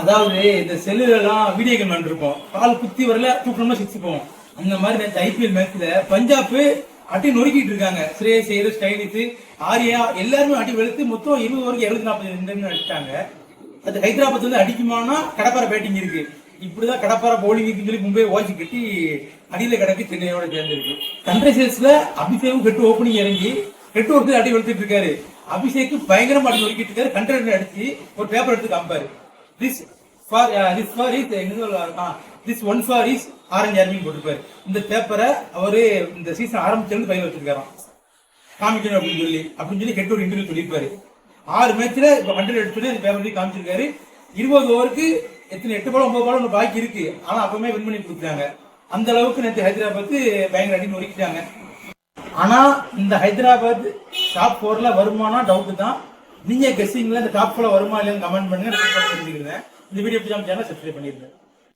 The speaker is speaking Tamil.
அதாவது இந்த செல்லுல எல்லாம் வீடியோ கேம் விளையாண்டுருப்போம். கால் குத்தி வரல தூக்கணும்னா சிக்ஸ் போவோம். அந்த மாதிரி நேற்று ஐபிஎல் மேட்ச்ல பஞ்சாப் அட்டி நொறுக்கிட்டு இருக்காங்க. ஸ்ரேயஸ் ஐயர், ஸ்டைலிஸ், ஆர்யா எல்லாருமே அடி வெளுத்து மொத்தம் 20 ஓவருக்கு 240 அடிச்சிட்டாங்க. அது ஹைதராபாத் வந்து அடிக்குமானா கடப்பார பேட்டிங் இருக்கு. இப்படிதான் கடப்பார பவுலிங் இருக்குன்னு சொல்லி மும்பை வாட்சி கட்டி அடியில கிடக்கு சென்னையோட சேர்ந்துருக்கு. சன்ரைசர்ஸ்ல அபிஷேக்கும் ஹெட் ஓப்பனிங் இறங்கி ஹெட் ஒருத்தர் அடி வெளுத்துட்டு இருக்காரு. அபிஷேக் பயங்கரமா அடி நொறுக்கிட்டு இருக்காரு. கண்டர் அடிச்சு ஒரு பேப்பர் எடுத்து compare. This one for is orange army போட்டிருப்பாரு. இந்த பேப்பரை அவரு இந்த சீசன் ஆரம்பிச்சிருந்து பயிர் வச்சிருக்காராம் காமிக்கணும் அப்படின்னு சொல்லி ஹெட் ஒரு இன்டர்வியூ சொல்லியிருப்பாரு. 6 மேட்ச்ல இப்ப 100 எடுத்து இந்த பேப்பர் காமிச்சிருக்காரு. 20 ஓவருக்கு எத்தனை 8 பால் 9 பால் ஒன்று பாக்கி இருக்கு. ஆனா அப்பவுமே வின் பண்ணி கொடுத்தாங்க. அந்த அளவுக்கு நேற்று ஹைதராபாத் பயங்கர அடி நொறுக்கிட்டாங்க. ஆனா இந்த ஹைதராபாத் டாப் 4ல வருமானா டவுட் தான். நீங்க கெஸ்ஸிங்ல இந்த டாப் 4ல வருமா இல்லைன்னு கமெண்ட் பண்ணுங்க. இந்த வீடியோ பிடிச்சா சேனல் சப்ஸ்கிரைப் பண்ணிருங்க.